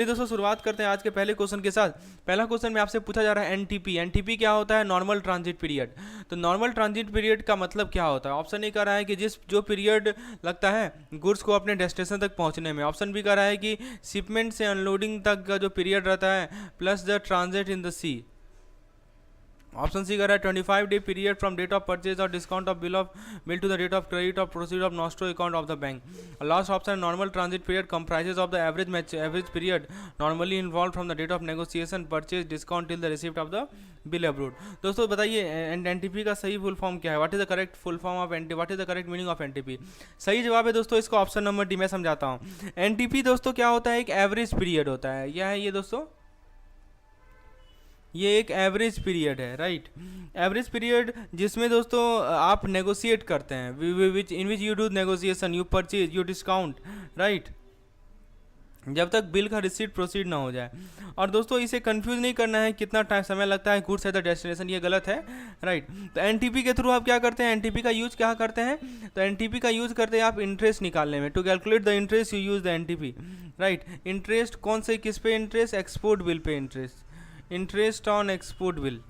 दोस्तों शुरुआत करते हैं आज के पहले क्वेश्चन के साथ। पहला क्वेश्चन में आपसे पूछा जा रहा है एनटीपी। एनटीपी क्या होता है? Normal transit period. तो नॉर्मल ट्रांजिट पीरियड का मतलब क्या होता है? ऑप्शन ए कह रहा है कि जो पीरियड लगता है गुड्स को अपने डेस्टिनेशन तक पहुंचने में। ऑप्शन बी कह रहा है कि शिपमेंट से अनलोडिंग तक का जो पीरियड रहता है plus the transit in the sea. Option C कर रहा है 25 day period from date of purchase और discount of bill to the date of credit of proceed of nostro account of the bank. Last option normal transit period comprises of the average period normally involve from the date of negotiation purchase discount till the receipt of the bill abroad. दोस्तों बताइए NTP का सही full form क्या है? What is the correct full form of NT what is the correct meaning of NTP? सही जवाब है दोस्तों इसका ऑप्शन नंबर डी। मैं समझाता हूँ। एनटीपी दोस्तों क्या होता है? एक एवरेज पीरियड होता है। यह है ये दोस्तों, ये एक एवरेज पीरियड है, राइट। एवरेज पीरियड जिसमें दोस्तों आप नेगोशिएट करते हैं, which in which you do negotiation, you purchase, you discount, right, जब तक बिल का रिसीट प्रोसीड ना हो जाए। और दोस्तों इसे कंफ्यूज नहीं करना है कितना टाइम समय लगता है गुड्स एट द डेस्टिनेशन, ये गलत है, राइट। तो एनटीपी के थ्रू आप क्या करते हैं? एनटीपी का यूज क्या करते हैं? तो एनटीपी का यूज करते हैं आप इंटरेस्ट निकालने में। To calculate the interest you use the NTP, right. Interest कौन से किस पे इंटरेस्ट? एक्सपोर्ट बिल पे interest, interest on export bill.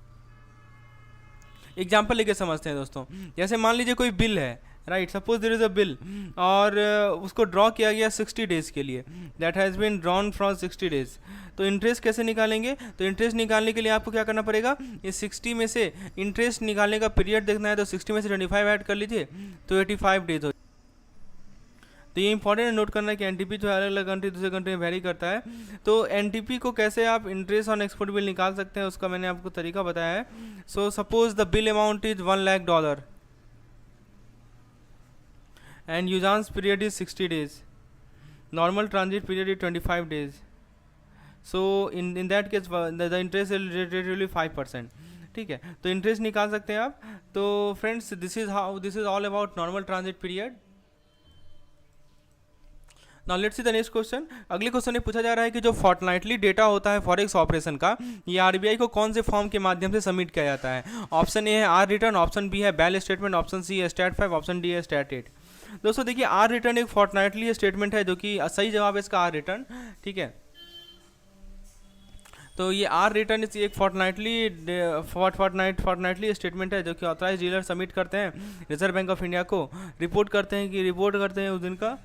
Example लेके समझते हैं दोस्तों। जैसे मान लीजिए कोई बिल है, right, suppose there is a bill और उसको ड्रॉ किया गया 60 डेज के लिए, that has been drawn from 60 days. तो इंटरेस्ट कैसे निकालेंगे? तो इंटरेस्ट निकालने के लिए आपको क्या करना पड़ेगा? ये 60 में से इंटरेस्ट निकालने का पीरियड देखना है, तो 60 में से 25 ऐड कर लीजिए तो 85 डेज हो। तो ये इंपॉर्टेंट है नोट करना है कि एनटीपी जो अलग अलग कंट्री दूसरे कंट्री में वेरी करता है। तो एनटीपी को कैसे आप इंटरेस्ट ऑन एक्सपोर्ट बिल निकाल सकते हैं उसका मैंने आपको तरीका बताया है। So suppose the bill amount is $1,00,000 and usance period is 60 days, normal transit period is 25 days. So in that case the interest is relatively 5%, ठीक है। तो इंटरेस्ट निकाल सकते हैं आप। तो friends this is all about normal transit period. Now let's see the next question. अगले question में पूछा जा रहा है कि जो फोर्टनाइटली डेटा होता है फॉरेक्स ऑपरेशन का, ये आरबीआई को कौन से फॉर्म के माध्यम से सबमिट किया जाता है? ऑप्शन ए है आर रिटर्न, ऑप्शन बी है बैल स्टेटमेंट, ऑप्शन सी है स्टैट 5, ऑप्शन डी है स्टैट 8। दोस्तों देखिए आर रिटर्न एक फोर्टनाइटली स्टेटमेंट है, जो कि सही जवाब है इसका आर रिटर्न, ठीक है। तो ये आर रिटर्न एक फोर्टनाइटली स्टेटमेंट है जो कि ऑथराइज डीलर सबमिट करते हैं रिजर्व बैंक ऑफ इंडिया को, रिपोर्ट करते हैं उस दिन का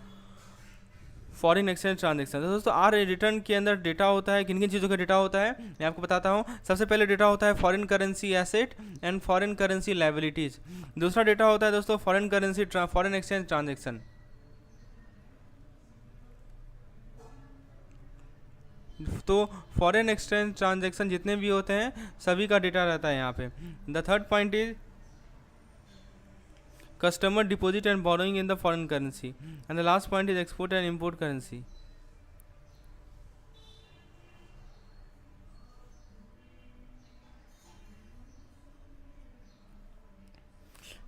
फॉरेन एक्सचेंज ट्रांजेक्शन। तो दोस्तों आर रिटर्न के अंदर डेटा होता है, किन किन चीज़ों का डेटा होता है मैं आपको बताता हूँ। सबसे पहले डेटा होता है foreign currency asset and foreign currency liabilities. दूसरा डेटा होता है दोस्तों फॉरेन एक्सचेंज ट्रांजेक्शन। तो फॉरेन एक्सचेंज ट्रांजेक्शन जितने भी होते हैं सभी का डेटा रहता है यहाँ पे। The third point is customer deposit and borrowing in the foreign currency, and the last point is export and import currency.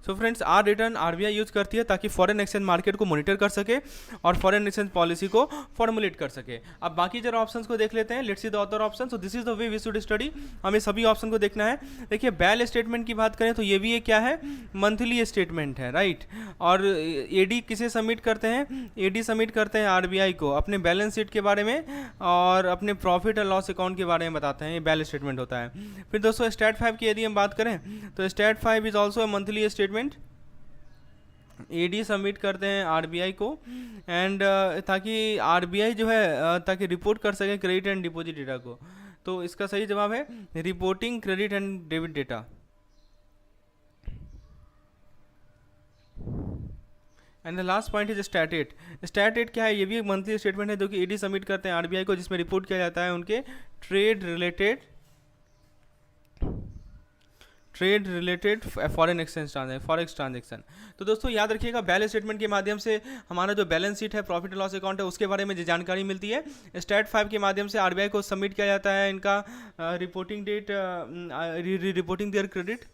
So friends R return RBI use करती है ताकि फॉरेन एक्सचेंज मार्केट को monitor कर सके और foreign exchange policy को formulate कर सके। अब बाकी जरा ऑप्शंस को देख लेते हैं। Let's see the other option. So this is the way we should study. हमें सभी ऑप्शन को देखना है। देखिए बैल स्टेटमेंट की बात करें तो ये भी एक क्या है? मंथली स्टेटमेंट है, राइट। और एडी किसे सबमिट करते हैं? एडी सबमिट करते हैं आरबीआई को अपने बैलेंस शीट के बारे में और अपने प्रॉफिट एंड लॉस अकाउंट के बारे में बताते हैं। ये बैल स्टेटमेंट होता है। फिर दोस्तों स्टैट 5 की यदि हम बात करें तो stat 5 is also a monthly statement. AD submit करते हैं आरबीआई को एंड ताकि आरबीआई जो है ताकि रिपोर्ट कर सके क्रेडिट एंड डिपॉजिट डेटा को। तो इसका सही जवाब है reporting credit and debit data. And the last point is stat 8। Stat 8 क्या है? ये भी एक मंथली स्टेटमेंट है जो कि एडी सबमिट करते हैं आरबीआई को, जिसमें रिपोर्ट किया जाता है उनके trade related foreign exchange forex transaction. तो दोस्तों याद रखिएगा बैलेंस स्टेटमेंट के माध्यम से हमारा जो बैलेंस शीट है प्रॉफिट एंड लॉस अकाउंट है उसके बारे में जो जानकारी मिलती है। स्टैट 5 के माध्यम से आरबीआई को सबमिट किया जाता है इनका reporting date reporting their credit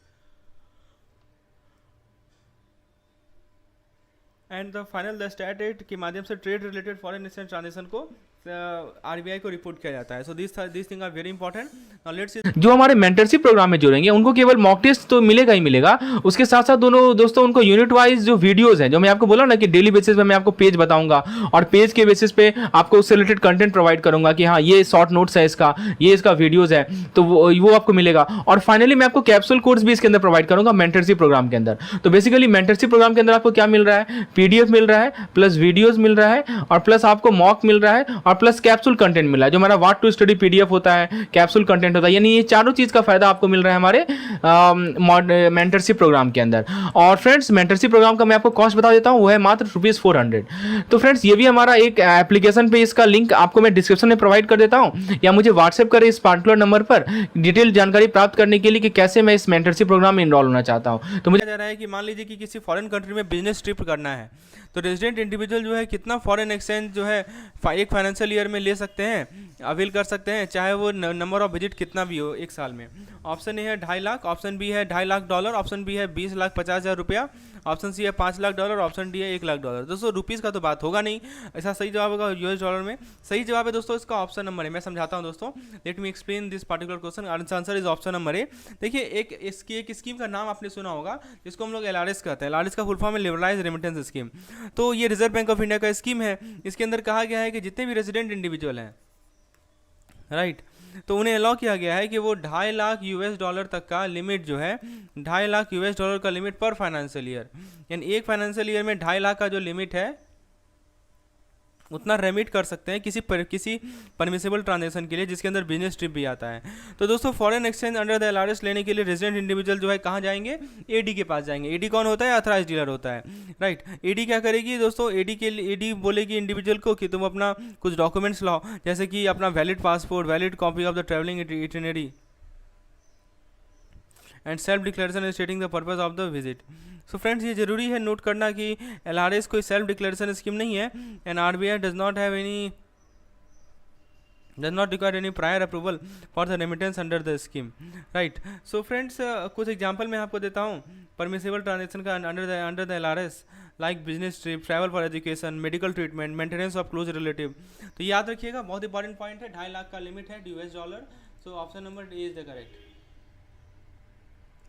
and the final the stat 8 के माध्यम से trade related foreign exchange transaction को आरबीआई को रिपोर्ट किया जाता है। So this thing are very important. Now let's see, जो हमारे मेंटरशिप प्रोग्राम में जुड़ेंगे उनको केवल मॉक टेस्ट तो मिलेगा ही मिलेगा, उसके साथ साथ दोनों दोस्तों उनको यूनिट वाइज जो वीडियोस हैं, जो मैं आपको बोला ना कि डेली बेसिस पे मैं आपको पेज बताऊंगा और पेज के बेसिस पे आपको उससे रिलेटेड कंटेंट प्रोवाइड करूंगा कि हाँ ये शॉर्ट नोट्स है इसका, ये इसका वीडियोस है, तो वो आपको मिलेगा। और फाइनली मैं आपको कैप्सूल कोर्स भी इसके अंदर प्रोवाइड करूंगा मेंटरशिप प्रोग्राम के अंदर। तो बेसिकली मेंटरशिप प्रोग्राम के अंदर आपको क्या मिल रहा है, पीडीएफ मिल रहा है, प्लस वीडियोस मिल रहा है, और प्लस आपको मॉक मिल रहा है, और प्लस कैप्सूल कंटेंट मिल रहा है, जो हमारा व्हाट टू स्टडी पीडीएफ होता है, कैप्सूल कंटेंट होता है, यानी ये चारों चीज का फायदा आपको मिल रहा है हमारे मेंटरशिप प्रोग्राम के अंदर। और फ्रेंड्स मेंटरशिप प्रोग्राम का मैं आपको कॉस्ट बता देता हूं, वो है मात्र ₹400। तो फ्रेंड्स ये भी हमारा एक एप्लीकेशन पे, इसका लिंक आपको मैं डिस्क्रिप्शन में प्रोवाइड कर देता हूं, या मुझे व्हाट्सएप करें इस पार्टिकुलर नंबर पर डिटेल जानकारी प्राप्त करने के लिए कि कैसे मैं इस मेंटरशिप प्रोग्राम में इनरोल होना चाहता हूं। तो मुझे जा रहा है कि मान लीजिए कि किसी फॉरेन कंट्री में बिजनेस ट्रिप करना है, तो रेजिडेंट इंडिविजुअल जो है कितना फॉरेन एक्सचेंज जो है एक फाइनेंशियल ईयर में ले सकते हैं, अवेल कर सकते हैं, चाहे वो नंबर ऑफ विजिट कितना भी हो एक साल में। ऑप्शन ए है 2.5 लाख, ऑप्शन बी है $2.5 लाख, ऑप्शन बी है 20,50,000 रुपया, ऑप्शन सी है $5 लाख, ऑप्शन डी है $1 लाख। दोस्तों रुपीज़ का तो बात होगा नहीं, ऐसा सही जवाब होगा यूएस डॉलर में। सही जवाब है दोस्तों इसका ऑप्शन नंबर है। मैं समझाता हूं दोस्तों, let me explain this particular question. Answer is option number ए। देखिए एक स्कीम का नाम आपने सुना होगा जिसको हम लोग एलआरएस कहते हैं। एलआरएस का फुल फॉर्म है लिबरलाइज रेमिटेंस स्कीम। तो ये रिजर्व बैंक ऑफ इंडिया का स्कीम है। इसके अंदर कहा गया है कि जितने भी रेजिडेंट इंडिविजुअल हैं, राइट, तो उन्हें अलाउ किया गया है कि वो $2.5 लाख तक का लिमिट जो है, $2.5 लाख का लिमिट पर फाइनेंशियल ईयर, यानी एक फाइनेंशियल ईयर में 2.5 लाख का जो लिमिट है उतना रेमिट कर सकते हैं किसी परमिसेबल ट्रांजेक्शन के लिए, जिसके अंदर बिजनेस ट्रिप भी आता है। तो दोस्तों foreign exchange under the LRS लेने के लिए रेजिडेंट इंडिविजुअल जो है कहाँ जाएंगे, एडी के पास जाएंगे। एडी कौन होता है, अथराइज डीलर होता है, राइट। एडी क्या करेगी दोस्तों, एडी बोलेगी इंडिविजुअल को कि तुम अपना कुछ डॉक्यूमेंट्स लाओ, जैसे कि अपना valid passport, valid copy of the travelling itinerary and self declaration stating the purpose of the visit. So friends ये जरूरी है नोट करना कि एलआरएस कोई सेल्फ डिक्लेरेशन स्कीम नहीं है, and RBI does not require any prior approval for the remittance under the scheme, right. So friends कुछ example मैं आपको देता हूँ परमिसेबल ट्रांजेक्शन का under the LRS, like business trip, travel for education, medical treatment, maintenance of close relative. तो याद रखिएगा, बहुत इंपॉर्टेंट पॉइंट है, $2.5 लाख का लिमिट है US dollar. So option number D is the correct.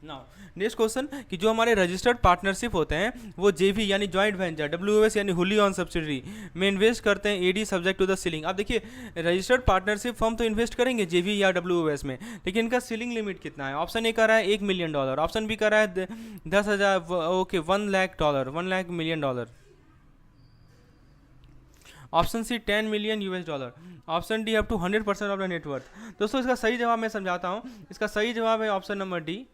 Now next question कि जो हमारे रजिस्टर्ड पार्टनरशिप होते हैं वो जेवी यानी जॉइंट वेंचर, डब्ल्यूएस यानी हुली ऑन सब्सिडरी में इन्वेस्ट करते हैं, AD subject to the ceiling. अब देखिए रजिस्टर्ड पार्टनरशिप फर्म तो इन्वेस्ट करेंगे जेवी या डब्ल्यूएस में, लेकिन इनका सीलिंग लिमिट कितना है। ऑप्शन ए कर रहा है $1 मिलियन, ऑप्शन बी कर रहा है 10,000, okay $1 lakh, $1 lakh million, option C $10 million, option D up to 100% of the net worth. दोस्तों इसका सही जवाब मैं समझाता हूँ, इसका सही जवाब है ऑप्शन नंबर डी।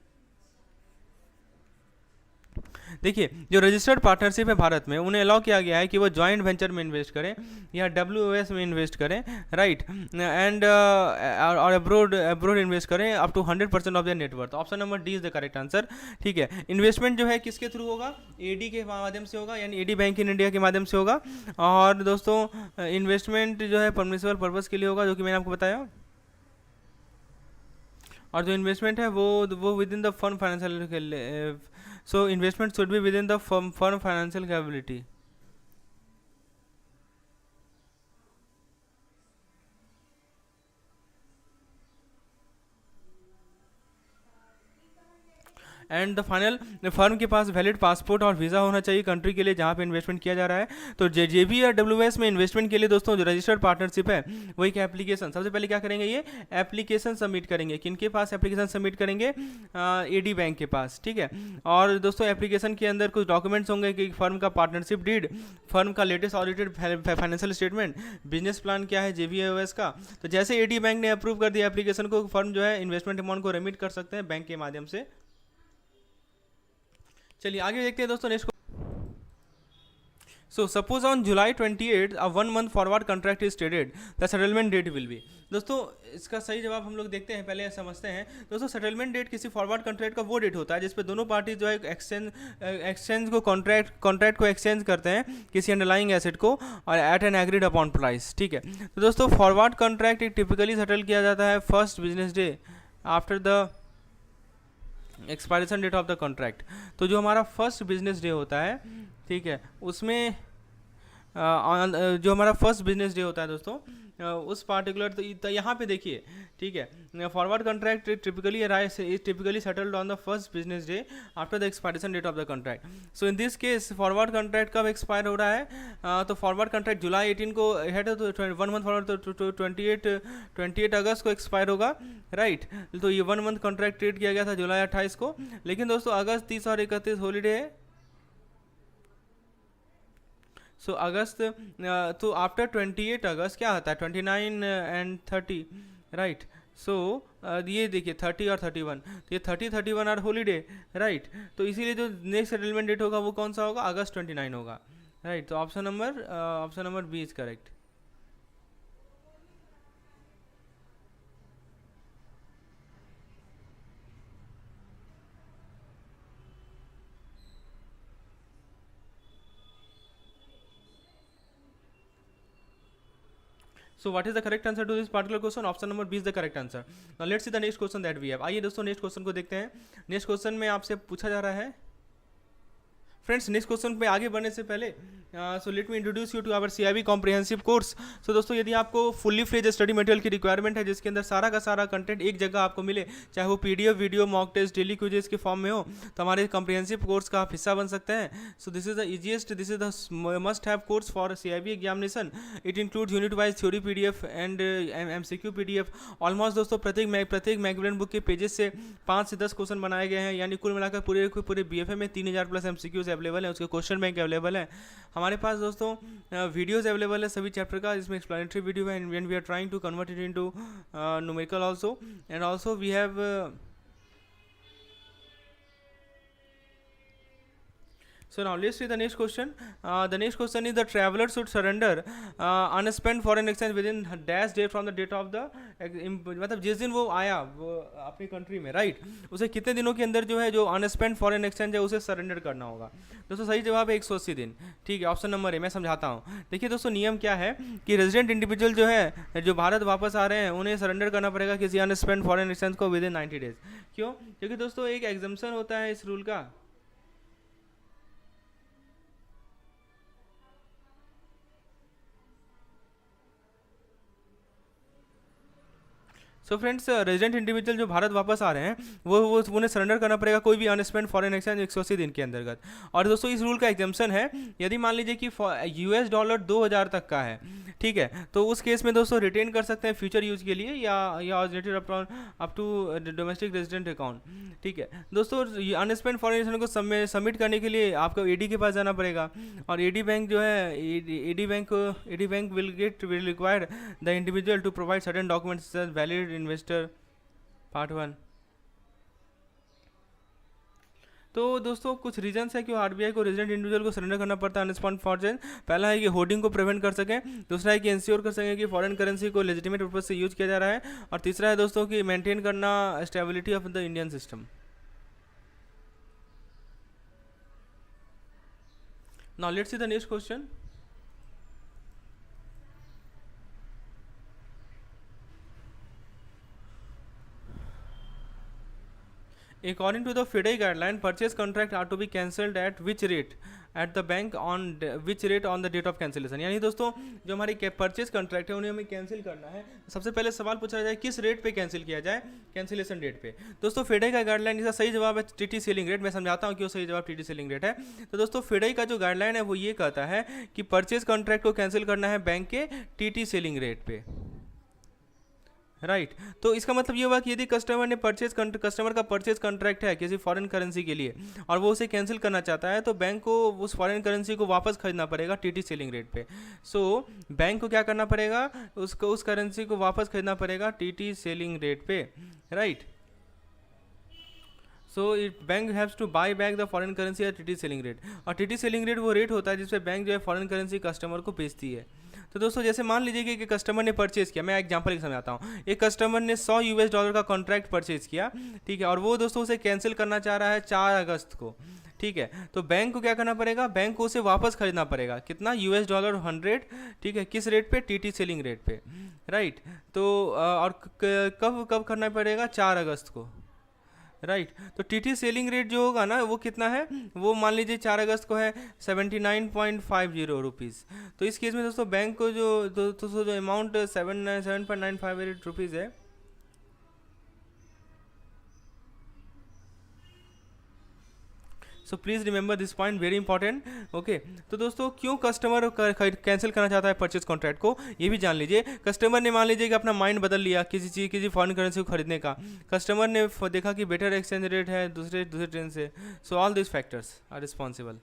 देखिए जो रजिस्टर्ड पार्टनरशिप है भारत में, उन्हें अलाउ किया गया है कि वो जॉइंट वेंचर में इन्वेस्ट करें या डब्ल्यूएस में इन्वेस्ट करें, राइट, एंड और अब्रोड इन्वेस्ट करें up to 100% of their net worth. Option number D is the correct answer, ठीक है। इन्वेस्टमेंट जो है किसके थ्रू होगा, एडी के माध्यम से होगा, यानी एडी बैंक इन इंडिया के माध्यम से होगा। और दोस्तों इन्वेस्टमेंट जो है परमिसेबल पर्पस के लिए होगा, जो कि मैंने आपको बताया। और जो इन्वेस्टमेंट है वो with in the firm financial, so investment should be within the firm financial capability। And the final, firm के पास वैलिड पासपोर्ट और वीज़ा होना चाहिए कंट्री के लिए जहाँ पे इन्वेस्टमेंट किया जा रहा है। तो जेबी या डब्ल्यूएस में इन्वेस्टमेंट के लिए दोस्तों जो रजिस्टर्ड पार्टनरशिप है वो एक एप्लीकेशन, सबसे पहले क्या करेंगे, ये एप्लीकेशन सबमिट करेंगे। किनके पास एप्लीकेशन सबमिट करेंगे, एडी बैंक के पास, ठीक है। और दोस्तों एप्लीकेशन के अंदर कुछ डॉक्यूमेंट्स होंगे कि फर्म का पार्टनरशिप डीड, फर्म का latest audited financial statement, business plan क्या है जेवीएस का। तो जैसे एडी बैंक ने अप्रूव कर दिया एप्लीकेशन को, फर्म जो है इन्वेस्टमेंट अमाउंट को रेमिट कर सकते हैं बैंक के माध्यम से। चलिए आगे देखते हैं दोस्तों next. So suppose on July 28 a 1 month forward contract is traded, the settlement date will be. दोस्तों इसका सही जवाब हम लोग देखते हैं, पहले समझते हैं। दोस्तों सेटलमेंट डेट किसी फॉरवर्ड कॉन्ट्रैक्ट का वो डेट होता है जिसपे दोनों पार्टी जो है एक्सचेंज को कॉन्ट्रैक्ट को एक्सचेंज करते हैं किसी अंडरलाइंग एसेट को, और at an agreed upon price, ठीक है। तो दोस्तों फॉरवर्ड कॉन्ट्रैक्ट टिपिकली सेटल किया जाता है first business day after the expiration date of the contract. तो जो हमारा फर्स्ट बिजनेस डे होता है, ठीक है, उसमें जो हमारा फर्स्ट बिजनेस डे होता है दोस्तों, उस पार्टिकुलर, तो यहाँ पे देखिए, ठीक है, forward contract typically arrives is typically settled on the first business day after the expiration date of the contract. So in this case forward contract कब एक्सपायर हो रहा है, तो फॉरवर्ड कॉन्ट्रैक्ट जुलाई 18 को हेड है, तो 1 मंथ फॉरवर्ड तो 28 अगस्त को एक्सपायर होगा, राइट। तो ये 1 मंथ कॉन्ट्रैक्ट ट्रेड किया गया था जुलाई 28 को, लेकिन दोस्तों अगस्त 30 और 31 हॉलीडे है। सो अगस्त, तो आफ्टर 28 अगस्त क्या आता है, 29 एंड 30, राइट। सो ये देखिए 30 और 31, तो ये 30-31 आर हॉलीडे, राइट। तो इसीलिए जो नेक्स्ट सेटलमेंट डेट होगा वो कौन सा होगा, अगस्त 29 होगा, राइट। तो option number B is correct. So what is the correct answer to this particular question? Option number B is the correct answer. Now let's see the next question that we have. आइए दोस्तों next question को देखते हैं। Next question में आपसे पूछा जा रहा है, फ्रेंड्स नेक्स्ट क्वेश्चन पे आगे बढ़ने से पहले so let me introduce you to our CIB comprehensive course. So दोस्तों यदि आपको फुल्ली फ्लेज स्टडी मटेरियल की रिक्वायरमेंट है जिसके अंदर सारा का सारा कंटेंट एक जगह आपको मिले, चाहे वो PDF video mock test daily quizzes के फॉर्म में हो, तो हमारे कॉम्प्रिहेंसिव कोर्स का आप हिस्सा बन सकते हैं। सो this is the easiest, this is the must have course for CIB examination. It include unit wise theory PDF and MCQ PDF। Almost दोस्तों प्रत्येक मैगजीन बुक के पेजेस से 5 से 10 क्वेश्चन बनाए गए हैं, यानी कुल मिलाकर पूरे BFA में 3000 प्लस MCQs अवेलेबल है, उसके क्वेश्चन बैंक अवेलेबल है। हमारे पास दोस्तों वीडियोस अवेलेबल है सभी चैप्टर का, इसमें एक्सप्लेनेटरी वीडियो है and we are trying to convert it into numerical also, and also we have So now let's see the next question. The next question is the traveler should surrender unspent foreign exchange within dash day from the date of the मतलब जिस दिन वो आया वो अपनी country में, right, उसे कितने दिनों के अंदर जो है जो अनस्पेंट फॉरेन एक्सचेंज है उसे सरेंडर करना होगा। दोस्तों सही जवाब है 180 दिन, ठीक है। ऑप्शन नंबर ए, मैं समझाता हूँ। देखिए दोस्तों नियम क्या है कि रेजिडेंट इंडिविजुअल जो है जो भारत वापस आ रहे हैं उन्हें सरेंडर करना पड़ेगा किसी अनस्पेंट फॉरेन एक्सचेंज को विद इन 90 डेज। क्यों? क्योंकि दोस्तों एक एग्जम्पशन होता है इस रूल का। सो फ्रेंड्स रेजिडेंट इंडिविजुअल जो भारत वापस आ रहे हैं वो उन्हें सरेंडर करना पड़ेगा कोई भी अनस्पेंट फॉरेन एक्सचेंज 180 दिन के अंतर्गत। और दोस्तों इस रूल का एग्जाम्पशन है यदि मान लीजिए कि $20 2000 तक का है, ठीक है, तो उस केस में दोस्तों रिटेन कर सकते हैं फ्यूचर यूज के लिए या up to domestic resident account, ठीक है। दोस्तों अनस्पेंट फॉरेन एक्सचेंज को सबमिट करने के लिए आपको AD के पास जाना पड़ेगा, और AD बैंक जो है AD bank will require the individual to provide certain documents valid investor part 1। तो दोस्तों कुछ रीजंस है कि RBI को रेजिडेंट इंडिविजुअल को सरेंडर करना पड़ता है अनस्पेंट फॉरेन। पहला है कि होर्डिंग को प्रिवेंट कर सकें, दूसरा है कि इंश्योर कर सकें कि फॉरेन करेंसी को लेजिटिमेट पर्पज से यूज किया जा रहा है, और तीसरा है दोस्तों कि मेंटेन करना stability of the Indian system. Now let's see the next question. According to the FIDE guideline, purchase contract are to be cancelled at which rate at the bank on which rate on the date of cancellation। यानी दोस्तों जो हमारी purchase contract है उन्हें हमें cancel करना है। सबसे पहले सवाल पूछा जाए किस रेट पे कैंसिल किया जाए, कैंसिलेशन डेट पे। दोस्तों FIDE का गाइडलाइन, इसका सही जवाब है TT सेलिंग रेट। मैं समझाता हूँ क्यों सही जवाब TT सेलिंग रेट है। तो दोस्तों FIDE का जो गाइडलाइन है वो ये कहता है कि परचेज कॉन्ट्रैक्ट को कैंसिल करना है बैंक के TT सेलिंग रेट पे, राइट। तो इसका मतलब ये हुआ कि यदि कस्टमर का परचेज कॉन्ट्रैक्ट है किसी फॉरेन करेंसी के लिए और वो उसे कैंसिल करना चाहता है तो बैंक को उस फॉरेन करेंसी को वापस खरीदना पड़ेगा TT सेलिंग रेट पे। सो बैंक को क्या करना पड़ेगा, उसको उस करेंसी को वापस खरीदना पड़ेगा TT सेलिंग रेट पे, right. So bank haves to buy back the foreign currency at TT selling rate, और TT सेलिंग रेट वो रेट होता है जिसपे बैंक जो है फॉरेन करेंसी कस्टमर को बेचती है। तो दोस्तों जैसे मान लीजिए कि कस्टमर ने परचेज किया, मैं एग्जांपल समझाता हूँ। एक कस्टमर ने $100 का कॉन्ट्रैक्ट परचेज किया, ठीक है, और वो दोस्तों उसे कैंसिल करना चाह रहा है 4 अगस्त को, ठीक है। तो बैंक को क्या करना पड़ेगा, बैंक को उसे वापस खरीदना पड़ेगा कितना, $100, ठीक है, किस रेट पे, TT सेलिंग रेट पे, राइट। तो और कब करना पड़ेगा, 4 अगस्त को, राइट। तो टीटी सेलिंग रेट जो होगा ना वो कितना है, वो मान लीजिए 4 अगस्त को है 79.50 रुपीज़। तो इस केस में दोस्तों बैंक को जो दोस्तों जो अमाउंट 7.958 रुपीज़ है, so please remember this point, very important. Okay, तो दोस्तों क्यों कस्टमर कैंसिल करना चाहता है परचेज कॉन्ट्रैक्ट को, ये भी जान लीजिए। कस्टमर ने मान लीजिए कि अपना माइंड बदल लिया किसी चीज़, किसी फॉरेन करेंसी को खरीदने का। कस्टमर ने देखा कि बेटर एक्सचेंज रेट है दूसरे दूसरे ट्रेन से। So all this factors are responsible.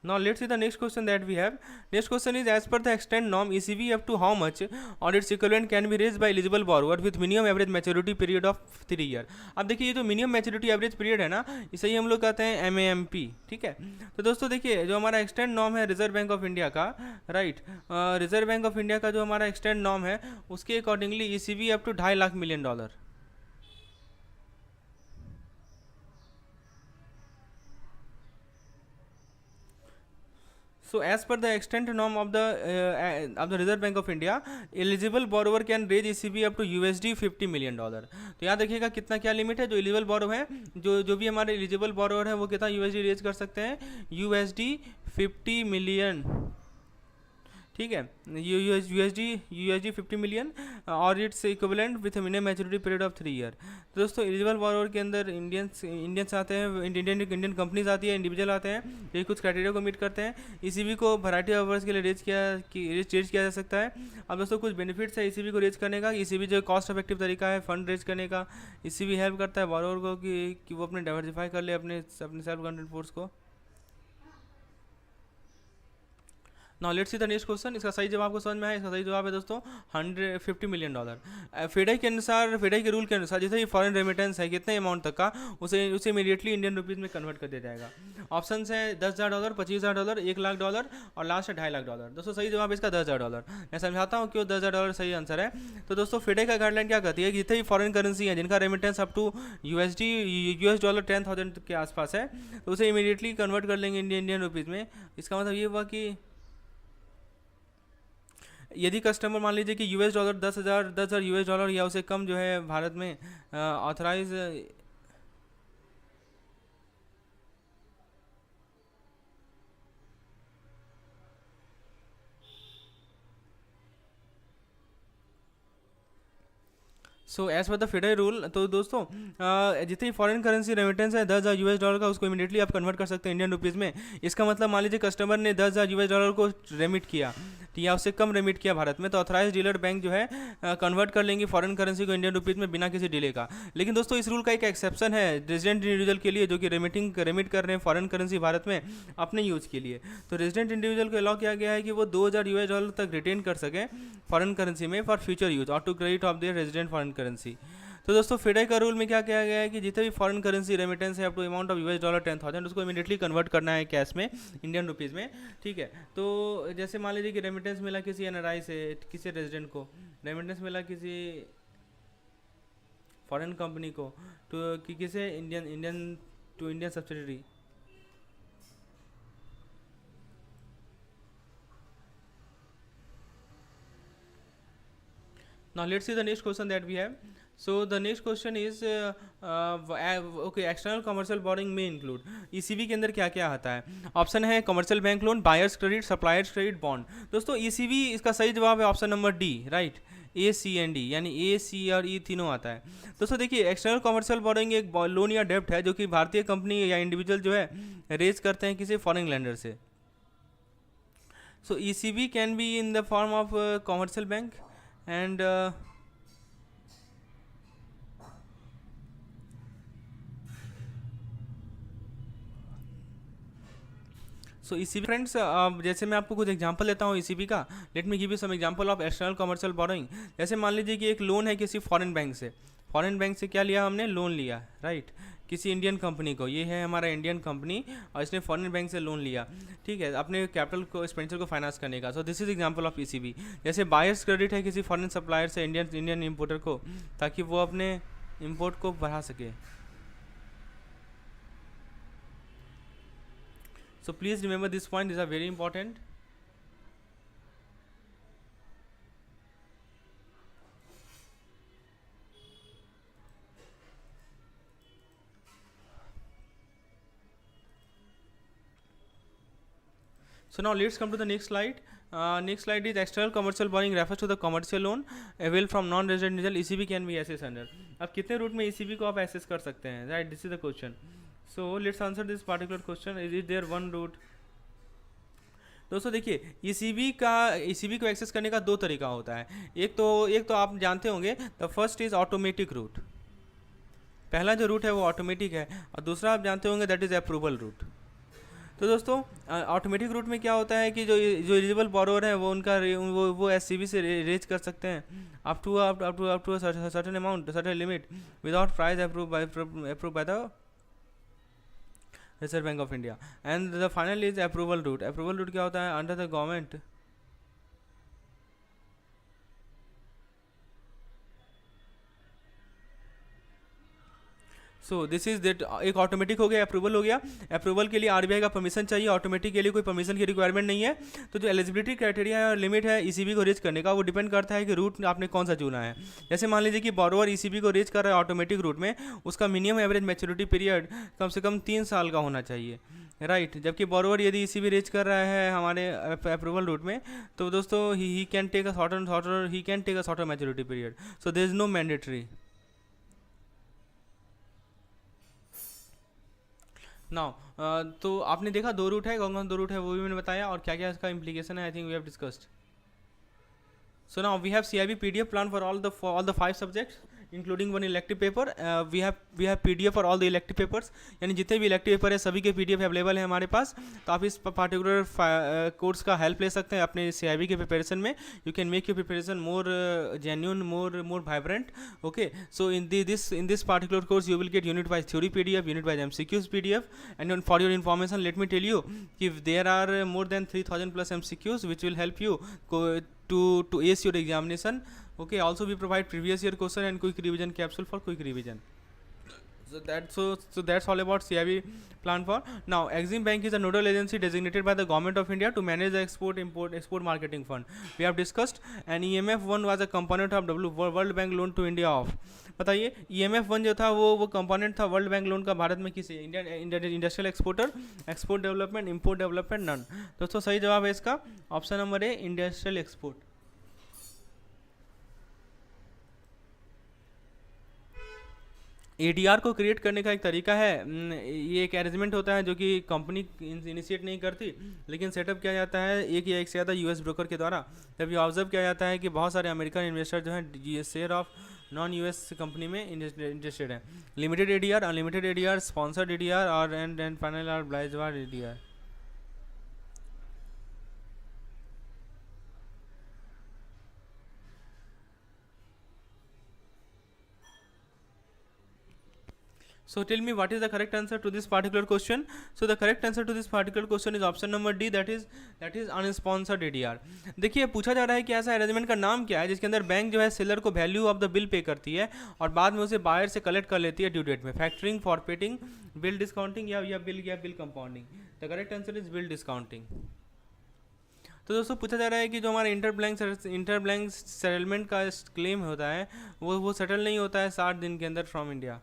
Now let's see the next question that we have. Next question is, as per the extant norm ECB up to how much or its equivalent can be raised by eligible borrower with minimum average maturity period of 3 year। अब देखिए ये जो minimum maturity average period है ना, इसे ही हम लोग कहते हैं MAMP, ठीक है। तो दोस्तों देखिए जो हमारा एक्सटेंड नॉर्म है रिजर्व बैंक ऑफ इंडिया का, right, Reserve Bank of India का जो हमारा एक्सटेंड नॉर्म है उसके accordingly ECB up to $2.5 lakh. So as per the extent norm of the Reserve Bank of India, eligible borrower can raise ECB up to $50 million। तो यहाँ देखिएगा कितना क्या लिमिट है, जो एलिजिबल बोरोवर है, जो भी हमारे एलिजिबल बोरोवर है वो कितना USD रेज कर सकते हैं, $50 मिलियन, ठीक है, USD 50 मिलियन और its equivalent with minimum maturity period of 3 year. तो दोस्तों एलिजिबल बोरोवर के अंदर इंडियंस आते हैं, इंडियन कंपनीज आती है, इंडिविजुअल आते हैं, ये कुछ क्राइटेरिया को मीट करते हैं। ECB को वैरायटी ऑफ वर्स के लिए रेज किया जा सकता है। अब दोस्तों कुछ बेनिफिट्स है ECB को रेज करने का। ECB जो कॉस्ट इफेक्टिव तरीका है फंड रेज करने का। ECB हेल्प करता है बोरोवर को कि वो अपने डाइवर्सिफाई कर ले अपने सेल्फ गवर्नमेंट फोर्स को। Now let's see the next question. इसका सही जवाब को समझ में आया, इसका सही जवाब है दोस्तों $150 मिलियन। फेडाई के अनुसार, फेडाई के रूल के अनुसार जैसे ये फॉरेन रेमिटेंस है कितने अमाउंट तक का, उसे इमीडिएटली इंडियन रुपीज़ में कन्वर्ट कर दिया जाएगा। ऑप्शन है $10,000, $25,000, $1,00,000 और लास्ट है $2.5 लाख। दोस्तों सही जवाब इसका $10,000। मैं समझाता हूँ क्यों $10,000 सही आंसर है। तो दोस्तों फेडाई का गाइडलाइन क्या कहती है कि जितने भी फॉरेन करेंसी है जिनका remittance up to US dollar 10,000 के आसपास है, तो उसे इमीडिएटली कन्वर्ट कर लेंगे इंडियन रुपीज़ में। इसका मतलब ये हुआ कि यदि कस्टमर मान लीजिए कि US डॉलर 10,000 US डॉलर या उससे कम जो है भारत में authorize so as per the federal rule, तो दोस्तों जितनी फॉरेन करेंसी रेमिटेंस है 10,000 US डॉलर का, उसको इमीडिएटली आप कन्वर्ट कर सकते हैं इंडियन रुपीज़ में। इसका मतलब मान लीजिए कस्टमर ने 10,000 US डॉलर को रेमिट किया या उससे कम रेमिट किया भारत में, तो ऑथराइज डीलर बैंक जो है कन्वर्ट कर लेंगे फॉरेन करेंसी को इंडियन रुपीज़ में बिना किसी डिले का। लेकिन दोस्तों इस रूल का एक एक्सेप्शन है रेजिडेंट इंडिविजुअल के लिए, जो कि रेमिट कर रहे हैं फॉरेन करेंसी भारत में अपने यूज़ के लिए। तो रेजिडेंट इंडिविजुअल को अलाउ किया गया है कि वो 2,000 US डॉलर तक रिटेन कर सकें फॉरेन करेंसी में फॉर फ्यूचर यूज और to credit of their resident foreign currency. तो दोस्तों फेडाई का रूल में क्या किया गया है कि जितने भी फॉरेन करेंसी रेमिटेंस है up to amount of US dollar 10,000 उसको इमीडिएटली कन्वर्ट करना है कैश में इंडियन रुपीज़ में, ठीक है। तो जैसे मान लीजिए कि रेमिटेंस मिला किसी NRI से, किसी रेजिडेंट को रेमिटेंस मिला किसी फॉरेन कंपनी को टू किसी Indian subsidiary. Now let's see the next question that we have. So the next question is okay, external commercial borrowing may include, ECB के अंदर क्या क्या आता है। ऑप्शन है commercial bank loan, buyers credit, suppliers credit, bond. दोस्तों ECB इसका सही जवाब है option number D, right, ACND, यानी A, C और E तीनों आता है। दोस्तों देखिए एक्सटर्नल कमर्शियल बोरोइंग एक लोन या डेप्ट है जो कि भारतीय कंपनी या इंडिविजुअल जो है रेज करते हैं किसी फॉरेन लैंडर से। So ECB can be in the form of commercial bank and so ECB friends, जैसे मैं आपको कुछ एग्जांपल देता हूँ ECB का। Let me give you some example of external commercial borrowing. जैसे मान लीजिए कि एक लोन है किसी फॉरेन बैंक से, फॉरेन बैंक से क्या लिया हमने, लोन लिया, राइट, किसी इंडियन कंपनी को, ये है हमारा इंडियन कंपनी और इसने फॉरेन बैंक से लोन लिया, ठीक है, अपने कैपिटल को एक्सपेंडिचर को फाइनेंस करने का। सो this is example of ECB। जैसे बायर्स क्रेडिट है किसी फॉरेन सप्लायर से इंडियन इंपोर्टर को, ताकि वो अपने इंपोर्ट को बढ़ा सके। So please remember this point, these are very important. So now let's come to the next slide. Next slide is external commercial borrowing refers to the commercial loan available from non-residential ECB can be accessed under. अब कितने root में ECB को आप access कर सकते हैं, right? This is the question. So let's answer this particular question. Is it there one route? दोस्तों देखिए, ECB को एक्सेस करने का दो तरीका होता है. एक तो आप जानते होंगे, the first is automatic route. पहला जो रूट है वो ऑटोमेटिक है, और दूसरा आप जानते होंगे दैट इज अप्रूवल रूट. तो दोस्तों ऑटोमेटिक रूट में क्या होता है कि जो एलिजिबल बोरोवर है वो उनका वो SCB से रेज कर सकते हैं up to certain amount, certain limit, without price approve by the Reserve Bank of India. And the final is approval route. Approval route क्या होता है? Under the government so this is that. एक automatic हो गया, approval हो गया. Approval के लिए RBI का परमिशन चाहिए, ऑटोमेटिक के लिए कोई परमिशन की रिक्वायरमेंट नहीं है. तो जो एलिजिबिलिटी क्राइटेरिया है और लिमिट है ECB को रेज करने का, वो डिपेंड करता है कि रूट आपने कौन सा चुना है. जैसे मान लीजिए कि बोरोवर ECB को रेज कर रहा है ऑटोमेटिक रूट में, उसका मिनिमम एवरेज मैच्योरिटी पीरियड कम से कम 3 साल का होना चाहिए, राइट? जबकि बोरोवर यदि ECB रेज कर रहा है हमारे अप्रूवल रूट में, तो दोस्तों he can take a shorter maturity period. So there is no mandatory. Now तो आपने देखा दो रूट है, कौन कौन दो रूट है वो भी मैंने बताया, और क्या क्या इसका इम्प्लीकेशन है I think we have discussed. So now we have CIB PDF plan for all the 5 subjects including one elective paper. We have PDF for all the elective papers. यानी जितने भी इलेक्टिव पेपर है सभी के PDF available है हमारे पास. तो आप इस पार्टिकुलर कोर्स का हेल्प ले सकते हैं अपने CIB के प्रिपरेशन में. You can make your preparation more genuine, more vibrant. Okay, so in this particular course you will get unit wise theory PDF, unit wise MCQs PDF, and for your information let me tell you if there are more than 3000 plus MCQs which will help you to ace your examination. Okay, also we provide previous year question and quick revision capsule for quick revision. So that's all about CIB plan for. Now Exim Bank is a nodal agency designated by the government of India to manage the export marketing fund. We have discussed. And EMF 1 was a component of World Bank loan to India of. बताइए EMF 1 जो था वो component था world bank loan का भारत में किसे? Industrial exporter, export development, import development, none. दोस्तों सही जवाब है इसका option number A, industrial export. ADR को क्रिएट करने का एक तरीका है. ये एक अरेंजमेंट होता है जो कि कंपनी इनिशिएट नहीं करती, लेकिन सेटअप किया जाता है एक या एक से ज़्यादा US ब्रोकर के द्वारा. जब ये ऑब्जर्व किया जाता है कि बहुत सारे अमेरिकन इन्वेस्टर जो हैं share of non US company में इंटरेस्टेड हैं. Limited ADR, unlimited ADR, sponsored ADR और एंड फाइनल आर ब्लाइजवार ADR. So tell me what is the correct answer to this particular question. So the correct answer to this particular question is option number D, that is unsponsored ADR. देखिए पूछा जा रहा है कि ऐसा arrangement का नाम क्या है जिसके अंदर बैंक जो है सेलर को value of the bill pay करती है और बाद में उसे बायर से कलेक्ट कर लेती है ड्यू डेट में. फैक्टरिंग, फॉरफिटिंग, बिल डिस्काउंटिंग या bill compounding. The correct answer is bill discounting. तो दोस्तों पूछा जा रहा है कि जो हमारा इंटरब्लैंक सेटलमेंट का क्लेम होता है वो सेटल नहीं होता है 60 दिन के अंदर फ्रॉम इंडिया.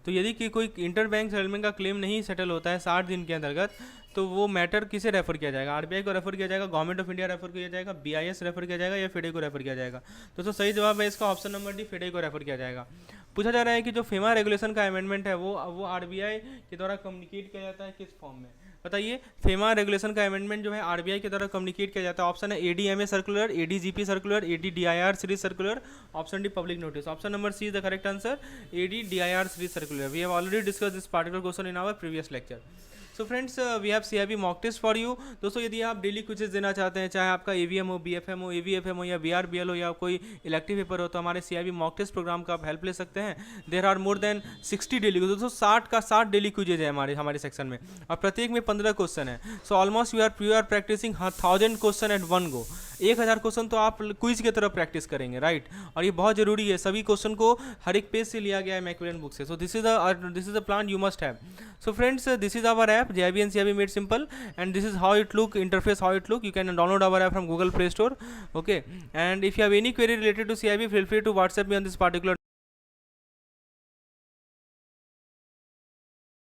तो यदि कि कोई इंटर बैंक सेटलमेंट का क्लेम नहीं सेटल होता है 60 दिन के अंतर्गत, तो वो मैटर किसे रेफर किया जाएगा? RBI को रेफर किया जाएगा, गवर्नमेंट ऑफ इंडिया रेफर किया जाएगा, BIS रेफर किया जाएगा या FIDE को रेफर किया जाएगा? दोस्तों सही जवाब है इसका ऑप्शन नंबर डी, FIDE को रेफर किया जाएगा. पूछा जा रहा है कि जो फेमा रेगुलेशन का अमेंडमेंट है वो RBI के द्वारा कम्युनिकेट किया जाता है किस फॉर्म में? बताइए फेमा रेगुलेशन का अमेंडमेंट जो है RBI के द्वारा कम्युनिकेट किया जाता है. ऑप्शन है ADMA circular, ADGP circular, ADDIR series circular, option D public notice. Option number C is the correct answer, ADDIR series circular. We have already discuss this particular question in our previous lecture. So friends we have CIB mock test for you. दोस्तों यदि आप daily quizzes देना चाहते हैं, चाहे आपका AVM हो, BFM हो, AVFM हो या BRBL हो या कोई इलेक्टिव पेपर हो, तो हमारे CIB मॉक टेस्ट प्रोग्राम का आप हेल्प ले सकते हैं। There are more than 60 daily, दोस्तों 60 डेली क्विजेज है हमारे सेक्शन में, और प्रत्येक में 15 क्वेश्चन है। So almost you are practicing 1000 question at one go. 1000 question तो आप क्विज की तरह प्रैक्टिस करेंगे, राइट। और ये बहुत जरूरी है, सभी क्वेश्चन को हर एक पेज से लिया गया है मैकमिलन बुक से। So this is the plan you must have. So friends this is our app JIB and CIB made simple, and this is how it look, interface how it look. You can download our app from Google Play Store. Okay, and if you have any query related to CIB, feel free to WhatsApp me on this particular